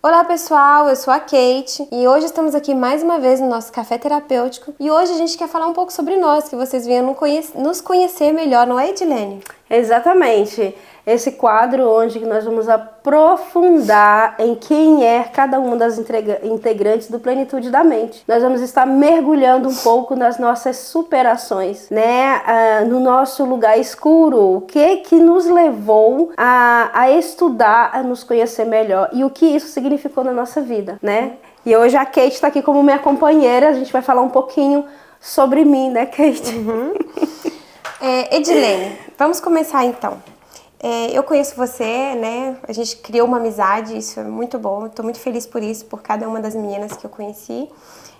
Olá pessoal, eu sou a Kate e hoje estamos aqui mais uma vez no nosso Café Terapêutico e hoje a gente quer falar um pouco sobre nós, que vocês venham nos conhecer melhor, não é, Edilene? Exatamente, esse quadro onde nós vamos aprofundar em quem é cada uma das integrantes do Plenitude da Mente. Nós vamos estar mergulhando um pouco nas nossas superações, né? No nosso lugar escuro, o que nos levou a estudar, a nos conhecer melhor e o que isso significou na nossa vida, né? E hoje a Kate está aqui como minha companheira, a gente vai falar um pouquinho sobre mim, né, Kate? Edilene, vamos começar então. Eu conheço você, né? A gente criou uma amizade, isso é muito bom. Estou muito feliz por isso, por cada uma das meninas que eu conheci.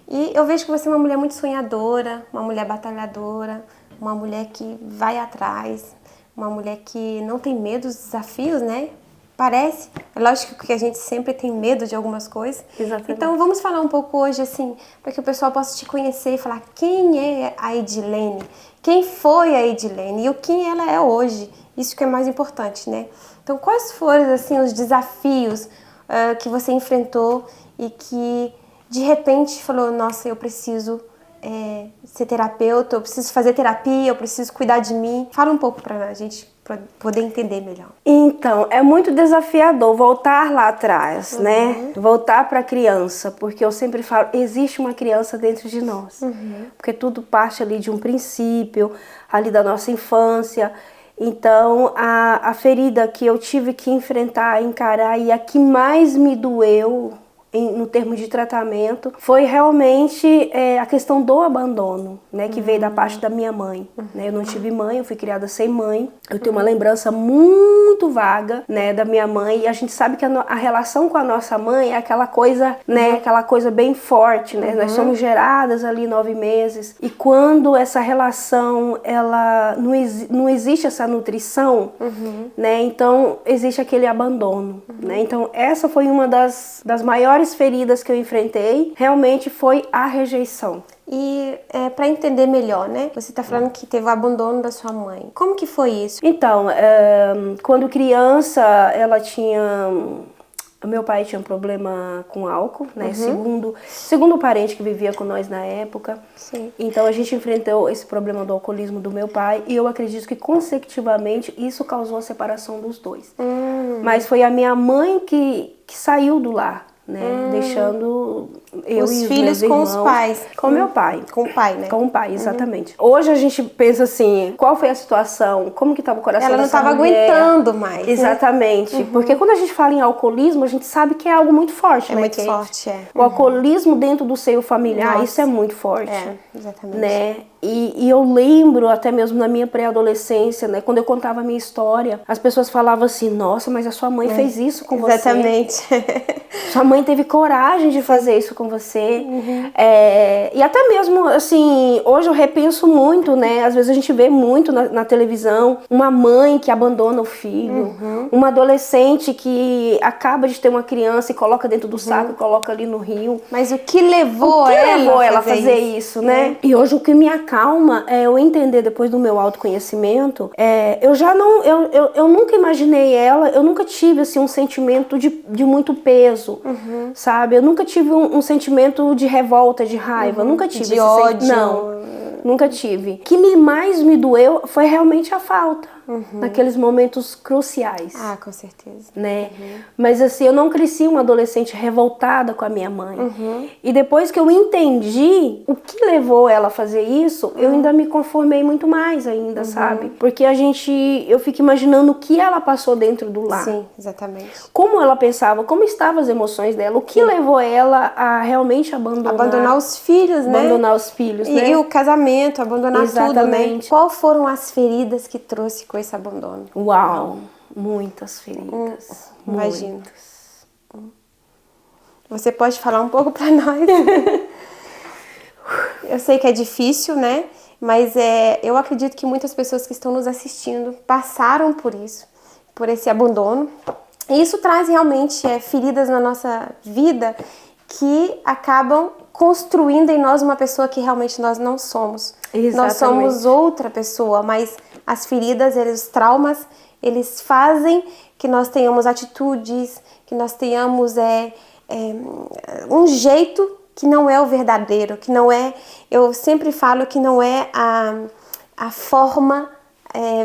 E eu vejo que você é uma mulher muito sonhadora, uma mulher batalhadora, uma mulher que vai atrás, uma mulher que não tem medo dos desafios, né? Parece. É lógico que a gente sempre tem medo de algumas coisas. Exatamente. Então vamos falar um pouco hoje, assim, para que o pessoal possa te conhecer e falar quem é a Edilene, quem foi a Edilene e o que ela é hoje. Isso que é mais importante, né? Então, quais foram, assim, os desafios que você enfrentou e que, de repente, falou, nossa, eu preciso ser terapeuta, eu preciso fazer terapia, eu preciso cuidar de mim. Fala um pouco pra gente poder entender melhor. Então, é muito desafiador voltar lá atrás, né? Voltar para a criança, porque eu sempre falo, existe uma criança dentro de nós. Porque tudo parte ali de um princípio, ali da nossa infância. Então, a ferida que eu tive que enfrentar, encarar e a que mais me doeu no termo de tratamento foi realmente a questão do abandono, né, que veio da parte da minha mãe. Né? Eu não tive mãe, eu fui criada sem mãe. Eu tenho uma lembrança muito vaga, né, da minha mãe, e a gente sabe que a relação com a nossa mãe é aquela coisa, né, aquela coisa bem forte, né? Nós somos geradas ali 9 meses e quando essa relação ela não existe essa nutrição, né? Então existe aquele abandono, né? Então essa foi uma das maiores feridas que eu enfrentei, realmente foi a rejeição. E para entender melhor, né? Você tá falando que teve o abandono da sua mãe. Como que foi isso? Então, quando criança, ela tinha... O meu pai tinha um problema com álcool, né? Segundo o parente que vivia com nós na época. Sim. Então a gente enfrentou esse problema do alcoolismo do meu pai e eu acredito que consecutivamente isso causou a separação dos dois. Mas foi a minha mãe que saiu do lar, né? Deixando eu os e os filhos meus irmãos com os pais. com meu pai. Com o pai, né? Com o pai, exatamente. Hoje a gente pensa assim, qual foi a situação? Como que estava o coração Ela não dessa estava mulher? aguentando mais. Exatamente. Né? Porque quando a gente fala em alcoolismo, a gente sabe que é algo muito forte, né? Muito Kate? forte, O alcoolismo dentro do seio familiar, Nossa. isso é muito forte. Exatamente. Né? E eu lembro até mesmo na minha pré-adolescência, né? Quando eu contava a minha história, as pessoas falavam assim, nossa, mas a sua mãe fez isso com você. Exatamente. Sua mãe teve coragem de fazer isso com você. E até mesmo, assim, hoje eu repenso muito, né? Às vezes a gente vê muito na televisão uma mãe que abandona o filho, uma adolescente que acaba de ter uma criança e coloca dentro do saco e coloca ali no rio. Mas o que levou ela a fazer isso, né? E hoje o que me acalma é eu entender depois do meu autoconhecimento, eu já não, eu nunca imaginei ela, eu nunca tive assim um sentimento de muito peso, sabe? Eu nunca tive um sentimento de revolta, de raiva, nunca tive de ódio. Não, nunca tive. O que mais me doeu foi realmente a falta. Naqueles momentos cruciais. Ah, com certeza. Né? Mas assim, eu não cresci uma adolescente revoltada com a minha mãe. E depois que eu entendi o que levou ela a fazer isso, eu ainda me conformei muito mais ainda, sabe? Porque eu fico imaginando o que ela passou dentro do lar. Sim, exatamente. Como ela pensava, como estavam as emoções dela, o que levou ela a realmente abandonar os filhos, né? Abandonar os filhos, né? E o casamento, abandonar tudo, né? Exatamente. Qual foram as feridas que trouxe com esse abandono? Uau, muitas feridas. Imagino. Muitas. Você pode falar um pouco pra nós? Eu sei que é difícil, né? Mas eu acredito que muitas pessoas que estão nos assistindo passaram por isso, por esse abandono. E isso traz realmente feridas na nossa vida que acabam construindo em nós uma pessoa que realmente nós não somos. Exatamente. Nós somos outra pessoa, mas as feridas, os traumas, eles fazem que nós tenhamos atitudes, que nós tenhamos um jeito que não é o verdadeiro, que não é, eu sempre falo que não é a forma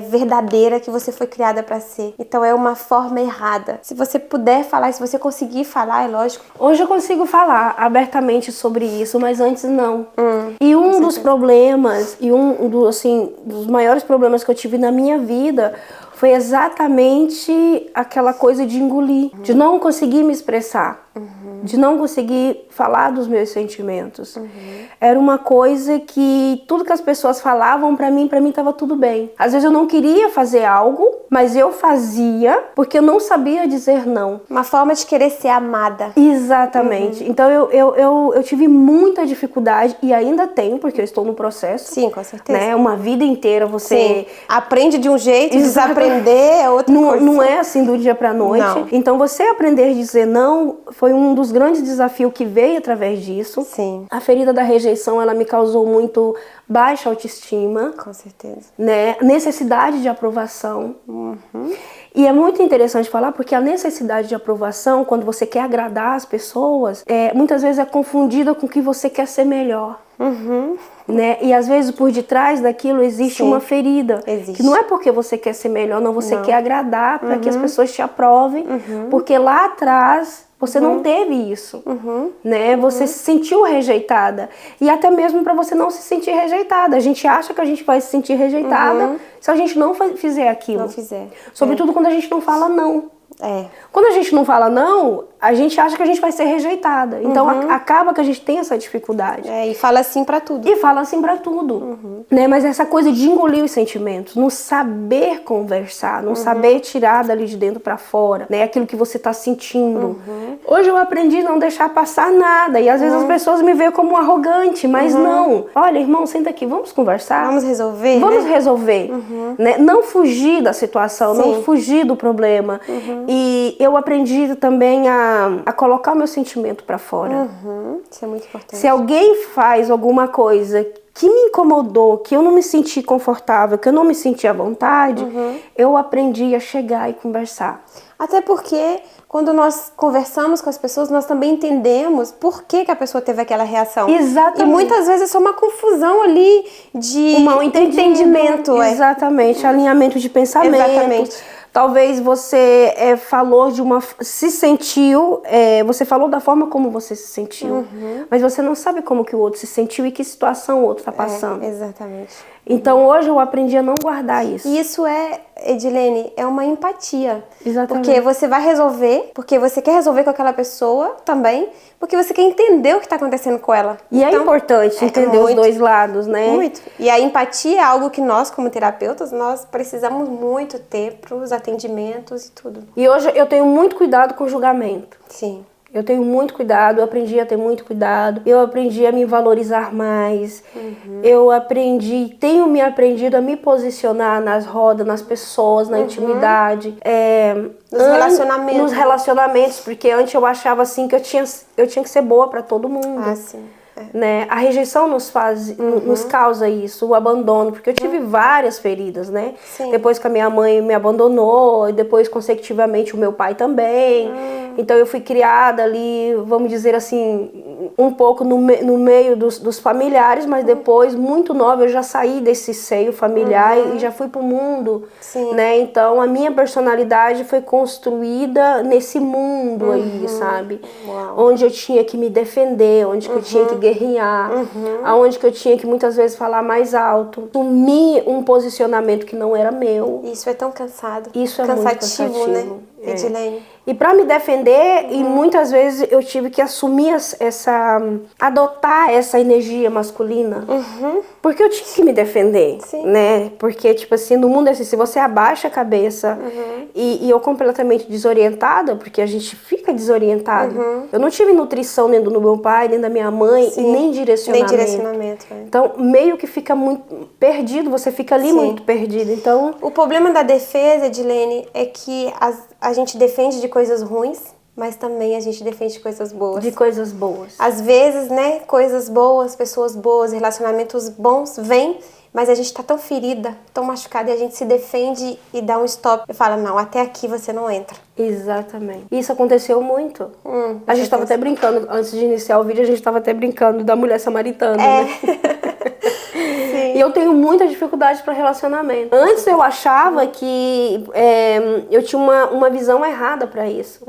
verdadeira que você foi criada para ser. Então é uma forma errada. Se você puder falar, se você conseguir falar, é lógico. Hoje eu consigo falar abertamente sobre isso, mas antes não. E um dos problemas, e dos maiores problemas que eu tive na minha vida foi exatamente aquela coisa de engolir, de não conseguir me expressar, de não conseguir falar dos meus sentimentos. Era uma coisa que tudo que as pessoas falavam pra mim estava tudo bem. Às vezes eu não queria fazer algo, mas eu fazia porque eu não sabia dizer não. Uma forma de querer ser amada. Exatamente. Então eu tive muita dificuldade e ainda tenho, porque eu estou no processo. Sim, com certeza. Né? Uma vida inteira você... Sim. Aprende de um jeito, desaprender é outra coisa. Não é assim do dia pra noite. Não. Então você aprender a dizer não foi um dos grandes desafios que veio através disso. Sim. A ferida da rejeição, ela me causou muito baixa autoestima. Com certeza. Né? Necessidade de aprovação. E é muito interessante falar porque a necessidade de aprovação, quando você quer agradar as pessoas, muitas vezes é confundida com que você quer ser melhor. Né? E às vezes por detrás daquilo existe uma ferida. Existe. Que não é porque você quer ser melhor, não, você quer agradar para que as pessoas te aprovem, porque lá atrás você não teve isso, né? Você se sentiu rejeitada. E até mesmo para você não se sentir rejeitada. A gente acha que a gente vai se sentir rejeitada se a gente não fizer aquilo. Não fizer. Sobretudo quando a gente não fala não. É. Quando a gente não fala não, a gente acha que a gente vai ser rejeitada. Então acaba que a gente tem essa dificuldade. E fala assim pra tudo. E fala assim pra tudo. Né? Mas essa coisa de engolir os sentimentos, não saber conversar, não saber tirar dali de dentro pra fora, né? Aquilo que você tá sentindo. Hoje eu aprendi a não deixar passar nada. E às vezes as pessoas me veem como arrogante, mas não. Olha, irmão, senta aqui, vamos conversar? Vamos resolver, Vamos né? resolver. Né? Não fugir da situação, não fugir do problema. E eu aprendi também a colocar o meu sentimento pra fora. Isso é muito importante. Se alguém faz alguma coisa que me incomodou, que eu não me senti confortável, que eu não me senti à vontade, eu aprendi a chegar e conversar. Até porque quando nós conversamos com as pessoas, nós também entendemos por que a pessoa teve aquela reação. Exatamente. E muitas vezes é só uma confusão ali de Um mal entendimento. Exatamente, alinhamento de pensamento. Exatamente. Talvez você falou se sentiu, você falou da forma como você se sentiu, mas você não sabe como que o outro se sentiu e que situação o outro está passando. Exatamente. Então hoje eu aprendi a não guardar isso. E isso Edilene, é uma empatia. Exatamente. Porque você vai resolver, porque você quer resolver com aquela pessoa também, porque você quer entender o que está acontecendo com ela. E então, é importante entender os dois lados, né? Muito. E a empatia é algo que nós, como terapeutas, nós precisamos muito ter para os atendimentos e tudo. E hoje eu tenho muito cuidado com o julgamento. Sim. Eu tenho muito cuidado, eu aprendi a ter muito cuidado, eu aprendi a me valorizar mais, eu tenho me aprendido a me posicionar nas rodas, nas pessoas, na intimidade. Nos relacionamentos, porque antes eu achava assim que eu tinha que ser boa para todo mundo. Ah, sim. Né? A rejeição nos causa isso, o abandono, porque eu tive várias feridas, né? Sim. Depois que a minha mãe me abandonou, e depois consecutivamente o meu pai também. Então eu fui criada ali, vamos dizer assim, um pouco no meio dos familiares, mas depois, muito nova, eu já saí desse seio familiar e já fui pro mundo. Sim. Né? Então a minha personalidade foi construída nesse mundo aí, sabe? Uau. Onde eu tinha que me defender, onde que eu tinha que guerrear, aonde que eu tinha que muitas vezes falar mais alto, assumir um posicionamento que não era meu. Isso é tão cansado. Isso é cansativo, muito cansativo, né, Edilene? E para me defender, e muitas vezes eu tive que assumir adotar essa energia masculina, porque eu tinha que me defender, né? Porque, tipo assim, no mundo é assim, se você abaixa a cabeça e eu completamente desorientada, porque a gente fica desorientado. Eu não tive nutrição nem do meu pai, nem da minha mãe, e nem direcionamento. Nem direcionamento, Então, meio que fica muito perdido, você fica ali muito perdido. Então, o problema da defesa, Edilene, é que a gente defende de coisas ruins, mas também a gente defende de coisas boas. De coisas boas. Às vezes, né, coisas boas, pessoas boas, relacionamentos bons vêm, mas a gente tá tão ferida, tão machucada, e a gente se defende e dá um stop e fala, não, até aqui você não entra. Exatamente. Isso aconteceu muito. A gente estava até brincando, antes de iniciar o vídeo, a gente estava até brincando da mulher samaritana, né? Sim. E eu tenho muita dificuldade para relacionamento. Antes eu achava que eu tinha uma visão errada para isso,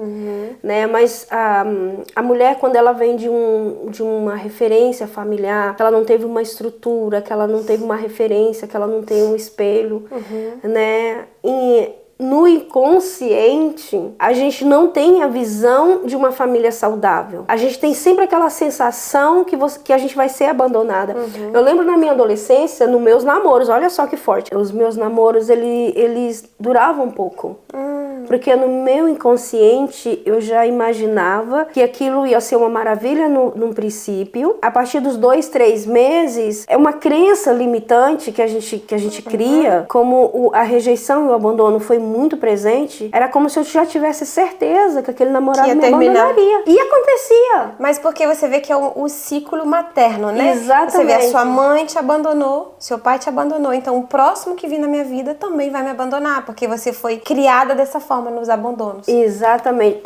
né? Mas a mulher, quando ela vem de uma referência familiar, que ela não teve uma estrutura, que ela não teve uma referência, que ela não tem um espelho, né? No inconsciente, a gente não tem a visão de uma família saudável. A gente tem sempre aquela sensação que a gente vai ser abandonada. Eu lembro na minha adolescência, nos meus namoros, olha só que forte. Os meus namoros, eles duravam um pouco. Porque no meu inconsciente, eu já imaginava que aquilo ia ser uma maravilha num princípio. A partir dos 2, 3 meses, é uma crença limitante que a gente cria, como a rejeição e o abandono foi muito presente. Era como se eu já tivesse certeza que aquele namorado me abandonaria. E acontecia. Mas porque você vê que é o ciclo materno, né? Exatamente. Você vê, a sua mãe te abandonou, seu pai te abandonou, então o próximo que vir na minha vida também vai me abandonar, porque você foi criada dessa forma, nos abandonos. Exatamente.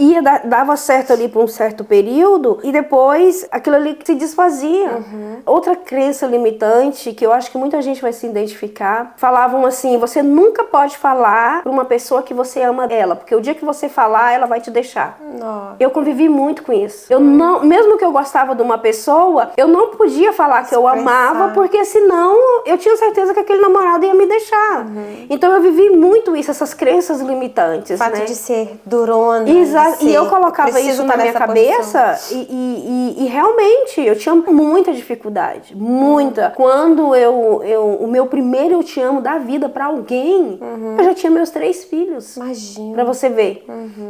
Dava certo ali por um certo período e depois aquilo ali se desfazia. Outra crença limitante que eu acho que muita gente vai se identificar, falavam assim, você nunca pode falar para uma pessoa que você ama ela, porque o dia que você falar, ela vai te deixar. Nossa. Eu convivi muito com isso. Eu não, mesmo que eu gostava de uma pessoa, eu não podia falar que eu amava, porque senão eu tinha certeza que aquele namorado ia me deixar. Então eu vivi muito isso, essas crenças limitantes. O fato de ser durona. Exato. E eu colocava isso na minha cabeça e realmente eu tinha muita dificuldade. Muita. Quando o meu primeiro eu te amo da vida pra alguém, eu já tinha meus 3 filhos. Imagina. Pra você ver.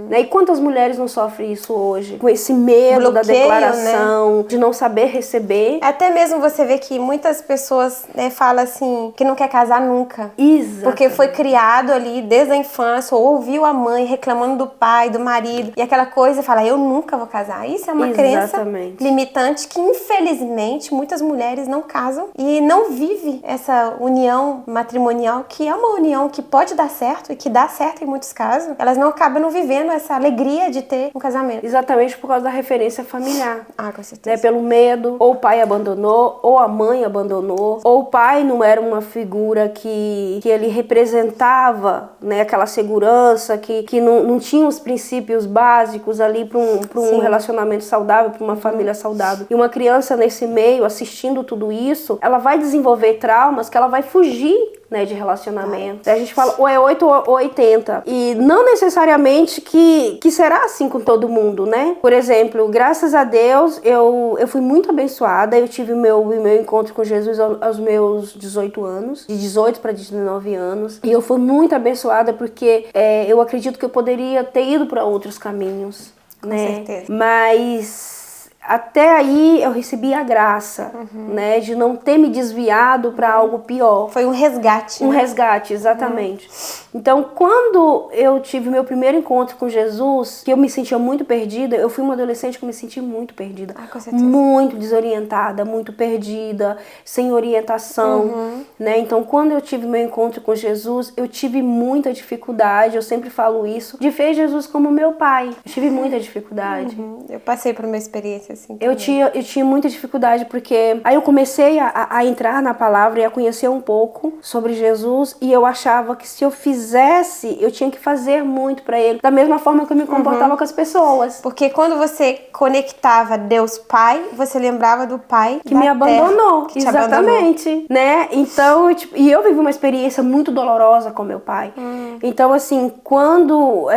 Né? E quantas mulheres não sofrem isso hoje? Com esse medo da declaração, né? De não saber receber. Até mesmo você vê que muitas pessoas, né, falam assim, que não quer casar nunca. Exato. Porque foi criado ali desde a infância, ou ouviu a mãe reclamando do pai, do marido, e aquela coisa, fala, eu nunca vou casar. Isso é uma crença limitante que, infelizmente, muitas mulheres não casam e não vivem essa união matrimonial, que é uma união que pode dar certo e que dá certo em muitos casos. Elas não acabam não vivendo essa alegria de ter um casamento. Exatamente por causa da referência familiar. Com certeza. Né? Pelo medo, ou o pai abandonou, ou a mãe abandonou, ou o pai não era uma figura que ele representava, né, aquela segurança, que não tinha os princípios básicos ali para um relacionamento saudável, para uma família saudável. E uma criança nesse meio, assistindo tudo isso, ela vai desenvolver traumas que ela vai fugir, né, de relacionamento. A gente fala ou é 8 ou 80. E não necessariamente que será assim com todo mundo, né? Por exemplo, graças a Deus, eu fui muito abençoada. Eu tive meu encontro com Jesus aos meus 18 anos. De 18 para 19 anos. E eu fui muito abençoada porque eu acredito que eu poderia ter ido para outros caminhos, né? Com certeza. Mas até aí eu recebi a graça, né, de não ter me desviado para algo pior. Foi um resgate. Um resgate, exatamente. Então, quando eu tive meu primeiro encontro com Jesus, que eu me sentia muito perdida, eu fui uma adolescente que me senti muito perdida. Com certeza. Muito desorientada, muito perdida, sem orientação, né? Então, quando eu tive meu encontro com Jesus, eu tive muita dificuldade, eu sempre falo isso, de ver Jesus como meu pai. Eu tive muita dificuldade. Eu passei por uma experiência assim. Eu tinha muita dificuldade porque aí eu comecei a entrar na palavra e a conhecer um pouco sobre Jesus e eu achava que se eu fizesse, eu tinha que fazer muito pra ele, da mesma forma que eu me comportava com as pessoas. Porque quando você conectava Deus Pai, você lembrava do Pai que me abandonou, que exatamente, abandonou. Né? Então, e eu vivi uma experiência muito dolorosa com meu pai. Então, assim, quando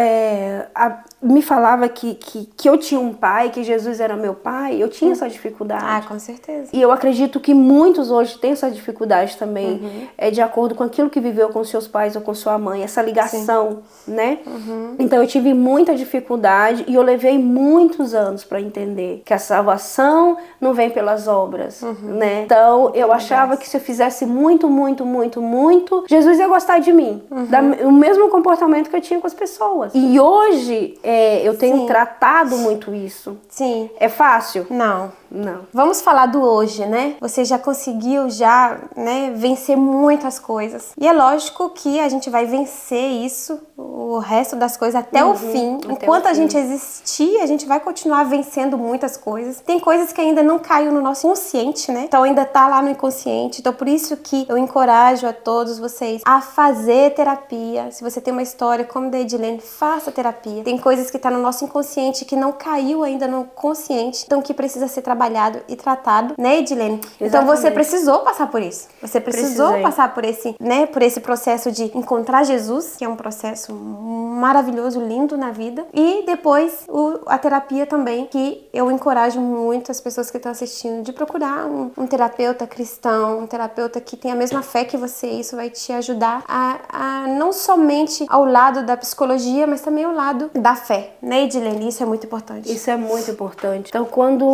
me falava que eu tinha um pai, que Jesus era meu pai, eu tinha essa dificuldade. Com certeza. E eu acredito que muitos hoje têm essa dificuldade também, de acordo com aquilo que viveu com seus pais ou com sua mãe, essa ligação, né? Então eu tive muita dificuldade e eu levei muitos anos para entender que a salvação não vem pelas obras, né? Então eu achava que se eu fizesse muito, Jesus ia gostar de mim, o mesmo comportamento que eu tinha com as pessoas. E hoje eu tenho tratado muito isso. Sim. É fácil? Não. Não. Vamos falar do hoje, né? Você já conseguiu né, vencer muitas coisas. E é lógico que a gente vai vencer isso, o resto das coisas, até o fim. Enquanto a gente existir, a gente vai continuar vencendo muitas coisas. Tem coisas que ainda não caiu no nosso consciente, né? Então ainda tá lá no inconsciente. Então por isso que eu encorajo a todos vocês a fazer terapia. Se você tem uma história como a da Edilene, faça terapia. Tem coisas que tá no nosso inconsciente que não caiu ainda no consciente, então que precisa ser trabalhado e tratado, né, Edilene? Então você precisou passar por isso. Você precisou passar por esse, né, por esse processo de encontrar Jesus, que é um processo maravilhoso, lindo na vida. E depois a terapia também, que eu encorajo muito as pessoas que estão assistindo de procurar um terapeuta cristão, um terapeuta que tem a mesma fé que você. Isso vai te ajudar a não somente ao lado da psicologia, mas também ao lado da fé, né, Edilene? Isso é muito importante. Isso é muito importante. Então, quando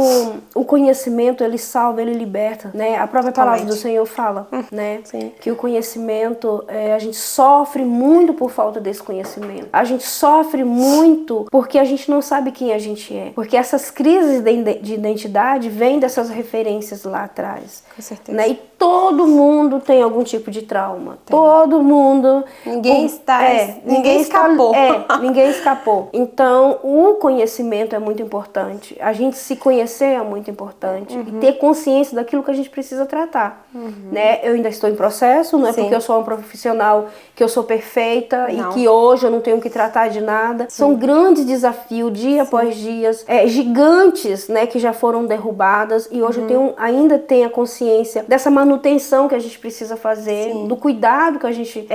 o conhecimento, ele salva, ele liberta, né? A própria palavra do Senhor fala, né? Sim. Que o conhecimento, a gente sofre muito por falta desse conhecimento. A gente sofre muito porque a gente não sabe quem a gente é. Porque essas crises de identidade vêm dessas referências lá atrás. Com certeza. Né? E todo mundo tem algum tipo de trauma. Tem. Todo mundo. Ninguém escapou. Ninguém escapou. Então, o conhecimento é muito importante. A gente se conhecer é muito importante. E ter consciência daquilo que a gente precisa tratar. Né? Eu ainda estou em processo, não é porque eu sou uma profissional que eu sou perfeita e que hoje eu não tenho que tratar de nada. São grandes desafios, dia após dia, gigantes, né, que já foram derrubadas. E hoje eu ainda tenho a consciência dessa manutenção que a gente precisa fazer, do cuidado que a gente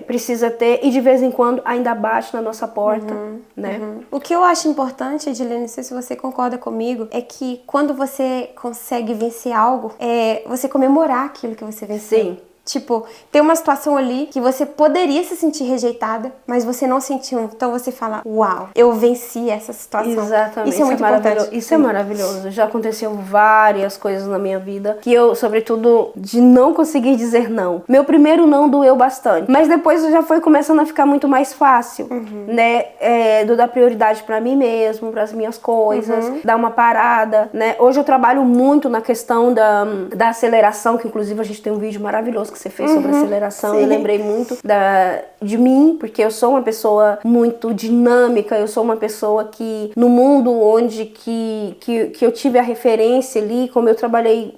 precisa ter, e de vez em quando ainda bate na nossa porta, né? O que eu acho importante, Edilene, não sei se você concorda comigo, é que quando você consegue vencer algo, você comemorar aquilo que você venceu. Sim. Tipo, tem uma situação ali que você poderia se sentir rejeitada, mas você não sentiu. Então você fala, uau, eu venci essa situação. Exatamente. Isso é muito importante. Isso é maravilhoso. Já aconteceu várias coisas na minha vida que eu, sobretudo, de não conseguir dizer não. Meu primeiro não doeu bastante, mas depois já foi começando a ficar muito mais fácil, né? Do dar prioridade pra mim mesmo, pras minhas coisas, dar uma parada, né? Hoje eu trabalho muito na questão da aceleração, que inclusive a gente tem um vídeo maravilhoso que você fez sobre aceleração. Eu lembrei muito de mim, porque eu sou uma pessoa muito dinâmica, eu sou uma pessoa que no mundo onde que eu tive a referência ali, como eu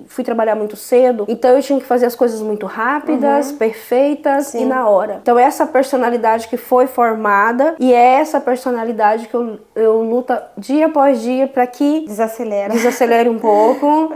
fui trabalhar muito cedo, então eu tinha que fazer as coisas muito rápidas, perfeitas e na hora. Então essa personalidade que foi formada, e é essa personalidade que eu luto dia após dia para que desacelere um pouco,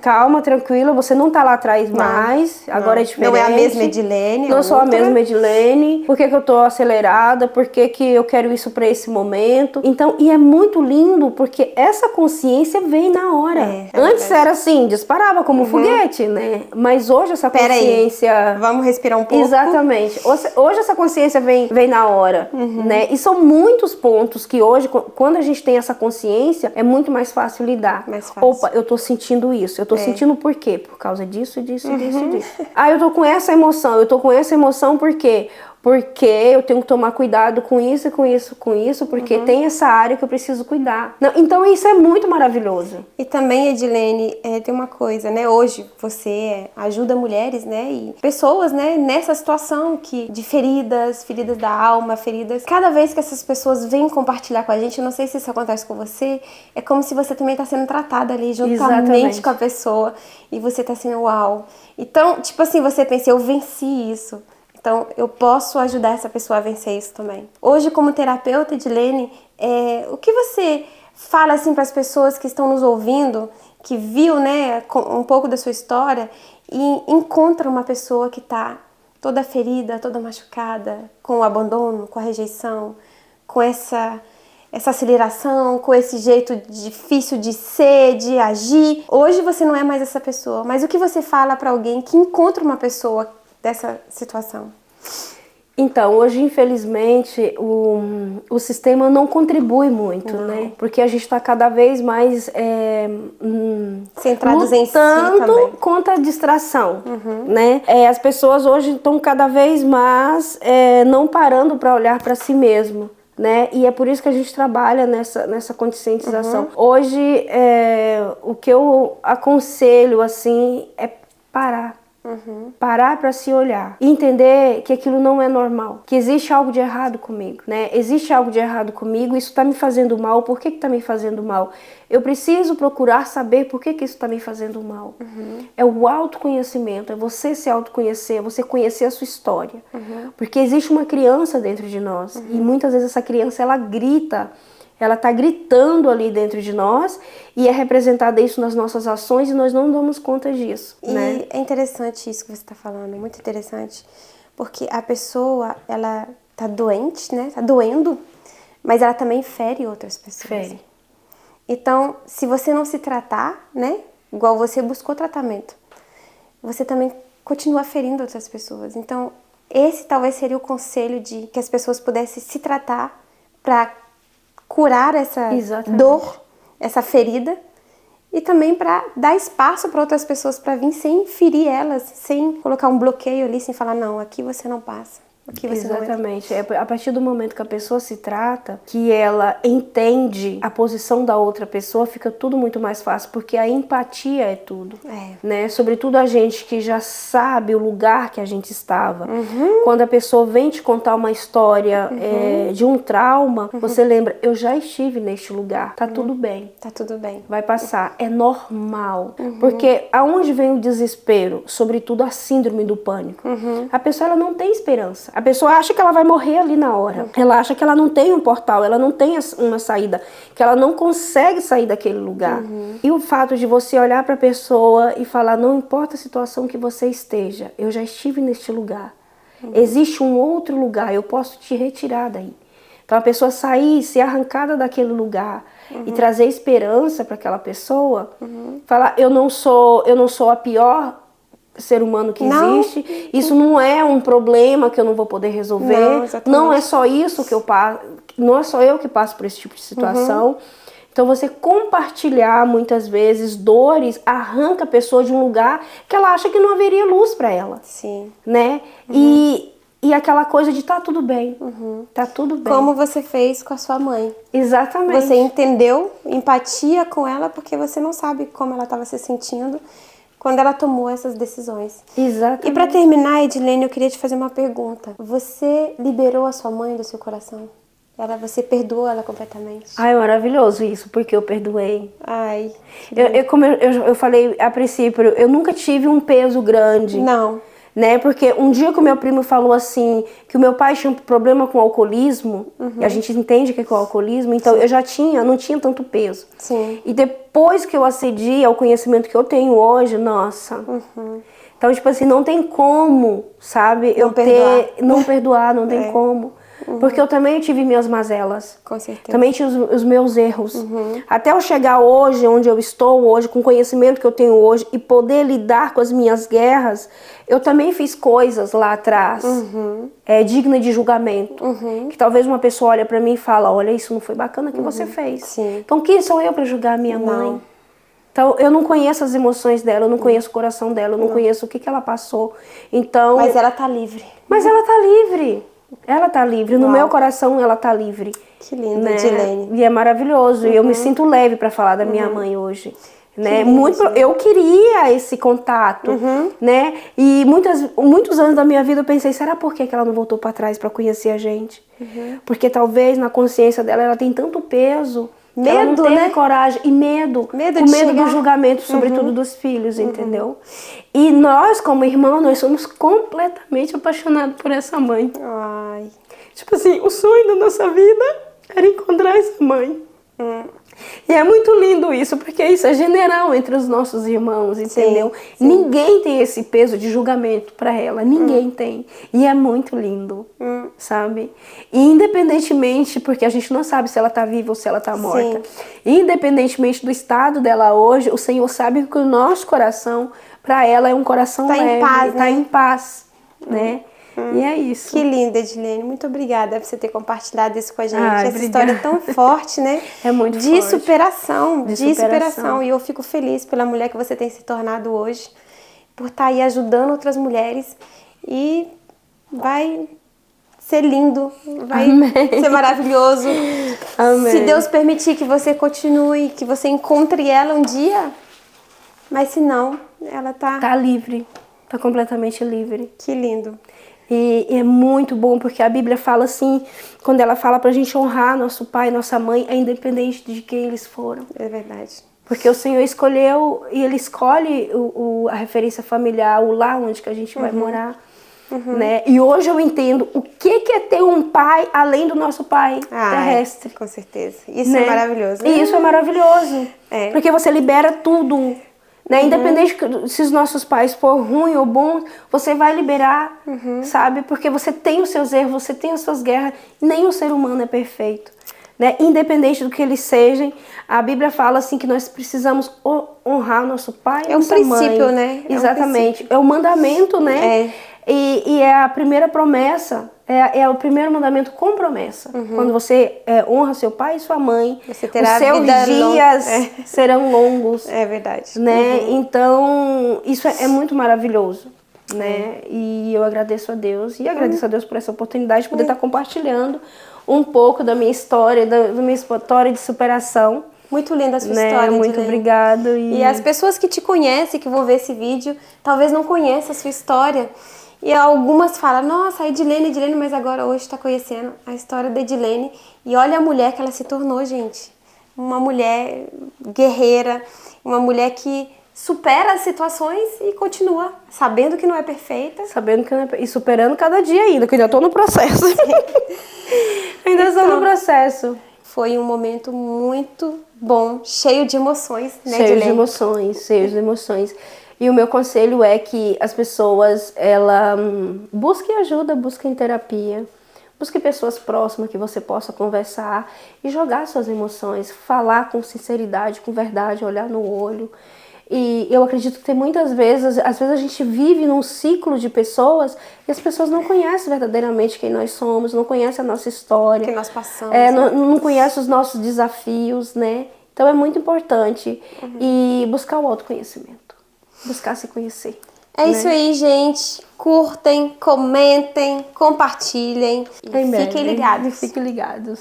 calma, tranquila, você não tá lá atrás mais. Agora é diferente. Não é a mesma Edilene. Não sou a mesma Edilene. Por que eu tô acelerada? Por que eu quero isso pra esse momento? Então, e é muito lindo porque essa consciência vem na hora. Antes era assim, disparava como foguete, né? Mas hoje essa consciência... Vamos respirar um pouco. Exatamente. Hoje essa consciência vem na hora, né? E são muitos pontos que hoje, quando a gente tem essa consciência, é muito mais fácil lidar. Mais fácil. Opa, eu tô sentindo isso. Eu tô sentindo por quê? Por causa disso, disso, disso, disso. Eu tô com essa emoção por quê? Porque eu tenho que tomar cuidado com isso, porque tem essa área que eu preciso cuidar. Não, então isso é muito maravilhoso. E também, Edilene, tem uma coisa, né? Hoje você ajuda mulheres, né? E pessoas, né? Nessa situação de feridas da alma, feridas. Cada vez que essas pessoas vêm compartilhar com a gente, eu não sei se isso acontece com você, é como se você também tá sendo tratada ali juntamente com a pessoa. E você tá assim, uau. Então, tipo assim, você pensa, eu venci isso. Então, eu posso ajudar essa pessoa a vencer isso também. Hoje, como terapeuta, Edilene, o que você fala assim para as pessoas que estão nos ouvindo, que viu, né, um pouco da sua história e encontra uma pessoa que está toda ferida, toda machucada, com o abandono, com a rejeição, com essa aceleração, com esse jeito difícil de ser, de agir. Hoje você não é mais essa pessoa, mas o que você fala para alguém que encontra uma pessoa dessa situação? Então, hoje, infelizmente, o sistema não contribui muito, né? Porque a gente está cada vez mais centrados em si também. Contra a distração, né? As pessoas hoje estão cada vez mais não parando para olhar para si mesmo, né? E é por isso que a gente trabalha nessa conscientização. Hoje, o que eu aconselho, assim, é parar. Parar para se olhar e entender que aquilo não é normal, que existe algo de errado comigo, né? Existe algo de errado comigo, isso está me fazendo mal, por que está me fazendo mal? Eu preciso procurar saber por que isso está me fazendo mal. É o autoconhecimento, é você se autoconhecer, é você conhecer a sua história. Porque existe uma criança dentro de nós e muitas vezes essa criança, ela grita. Ela está gritando ali dentro de nós e é representada isso nas nossas ações e nós não damos conta disso, né? E é interessante isso que você está falando, muito interessante, porque a pessoa, ela tá doente, né? Tá doendo, mas ela também fere outras pessoas. Fere. Então, se você não se tratar, né? Igual você buscou tratamento, você também continua ferindo outras pessoas. Então, esse talvez seria o conselho de que as pessoas pudessem se tratar para curar essa dor, essa ferida, e também para dar espaço para outras pessoas para vir sem ferir elas, sem colocar um bloqueio ali, sem falar, não, aqui você não passa. Aqui você Exatamente. É a partir do momento que a pessoa se trata, que ela entende a posição da outra pessoa, fica tudo muito mais fácil, porque a empatia é tudo. Né? Sobretudo a gente que já sabe o lugar que a gente estava. Quando a pessoa vem te contar uma história de um trauma, você lembra, eu já estive neste lugar, tá tudo bem. Tá tudo bem. Vai passar, é normal. Porque aonde vem o desespero? Sobretudo a síndrome do pânico. A pessoa ela não tem esperança. A pessoa acha que ela vai morrer ali na hora. Ela acha que ela não tem um portal, ela não tem uma saída, que ela não consegue sair daquele lugar. E o fato de você olhar para a pessoa e falar, não importa a situação que você esteja, eu já estive neste lugar. Existe um outro lugar, eu posso te retirar daí. Então a pessoa sair, ser arrancada daquele lugar e trazer esperança para aquela pessoa, falar, eu não sou a pior ser humano que existe, isso não é um problema que eu não vou poder resolver, não é só isso que eu passo, não é só eu que passo por esse tipo de situação. Então você compartilhar muitas vezes dores arranca a pessoa de um lugar que ela acha que não haveria luz para ela, né? E aquela coisa de tá tudo bem, tá tudo bem. Como você fez com a sua mãe. Exatamente. Você entendeu, empatia com ela, porque você não sabe como ela estava se sentindo quando ela tomou essas decisões. Exatamente. E para terminar, Edilene, eu queria te fazer uma pergunta. Você liberou a sua mãe do seu coração? Você perdoou ela completamente? Ai, maravilhoso isso, porque eu perdoei. Ai. Como eu falei a princípio, eu nunca tive um peso grande. Não. Né? Porque um dia que o meu primo falou assim, que o meu pai tinha um problema com o alcoolismo, e a gente entende o que é o alcoolismo, então eu não tinha tanto peso. E depois que eu acedi ao conhecimento que eu tenho hoje, nossa. Então, tipo assim, não tem como, sabe, não perdoar, não tem como. Porque eu também tive minhas mazelas. Com certeza. Também tive os meus erros. Até eu chegar hoje, onde eu estou hoje, com o conhecimento que eu tenho hoje, e poder lidar com as minhas guerras, eu também fiz coisas lá atrás, digna de julgamento. Que talvez uma pessoa olha pra mim e fala, olha, isso não foi bacana que você fez. Então quem sou eu pra julgar a minha mãe? Então, eu não conheço as emoções dela, eu não conheço o coração dela, eu não conheço o que ela passou. Então, mas ela tá livre. Mas ela tá livre. Ela tá livre. No meu coração, ela tá livre. Que lindo, Edilene. E é maravilhoso. E eu me sinto leve pra falar da minha mãe hoje. Né? Eu queria esse contato, né? E muitos anos da minha vida eu pensei, será por que ela não voltou pra trás pra conhecer a gente? Porque talvez na consciência dela ela tem tanto peso. Medo, ela não teve coragem e medo do julgamento, sobretudo dos filhos, entendeu? E nós, como irmão, nós somos completamente apaixonados por essa mãe. Ai. Tipo assim, o sonho da nossa vida era encontrar essa mãe. E é muito lindo isso, porque isso é general entre os nossos irmãos, entendeu? Sim. Ninguém tem esse peso de julgamento pra ela, ninguém tem. E é muito lindo, sabe? E independentemente, porque a gente não sabe se ela tá viva ou se ela tá morta. Independentemente do estado dela hoje, o Senhor sabe que o nosso coração, pra ela, é um coração leve, tá em paz, né? E é isso. Que linda, Edilene. Muito obrigada por você ter compartilhado isso com a gente. Essa história é tão forte, né? É muito forte. De superação. E eu fico feliz pela mulher que você tem se tornado hoje, por estar aí ajudando outras mulheres. E vai ser lindo, vai Amém. ser maravilhoso. Amém. Se Deus permitir que você continue, que você encontre ela um dia, mas se não, ela Tá livre, tá completamente livre. Que lindo. E é muito bom, porque a Bíblia fala assim, quando ela fala pra gente honrar nosso pai e nossa mãe, é independente de quem eles foram. É verdade. Porque o Senhor escolheu, e Ele escolhe a referência familiar, o lar onde que a gente vai morar. Né? E hoje eu entendo o que é ter um pai além do nosso pai terrestre. Com certeza. Isso né? é maravilhoso. E isso é maravilhoso. É. Porque você libera tudo. Né? Independente se os nossos pais for ruim ou bom, você vai liberar, sabe? Porque você tem os seus erros, você tem as suas guerras. Nem o ser humano é perfeito. Né? Independente do que eles sejam, a Bíblia fala assim que nós precisamos honrar nosso pai e nossa mãe. É um princípio, né? Exatamente. É um mandamento, né? E é a primeira promessa, é o primeiro mandamento com promessa. Quando você honra seu pai e sua mãe, você terá os seus dias serão longos. É verdade. Né? Então, isso é muito maravilhoso. Né? E eu agradeço a Deus e agradeço a Deus por essa oportunidade de poder estar compartilhando um pouco da minha história, da minha história de superação. Muito linda a sua né? história, Muito obrigada. E as pessoas que te conhecem, que vão ver esse vídeo, talvez não conheçam a sua história. E algumas falam, nossa, a Edilene, mas agora hoje está conhecendo a história da Edilene. E olha a mulher que ela se tornou, gente. Uma mulher guerreira, uma mulher que supera as situações e continua sabendo que não é perfeita. Sabendo que não é e superando cada dia ainda, que eu ainda estou no processo. Ainda estou no processo. Foi um momento muito bom, cheio de emoções, né, Cheio de emoções, cheio de emoções. E o meu conselho é que as pessoas, busquem ajuda, busquem terapia. Busque pessoas próximas que você possa conversar e jogar suas emoções, falar com sinceridade, com verdade, olhar no olho. E eu acredito que tem muitas vezes, às vezes a gente vive num ciclo de pessoas e as pessoas não conhecem verdadeiramente quem nós somos, não conhecem a nossa história. Que nós passamos. Não conhecem os nossos desafios, né? Então é muito importante e buscar o autoconhecimento, buscar se conhecer. É isso aí, gente. Curtem, comentem, compartilhem e fiquem ligados. Fiquem ligados.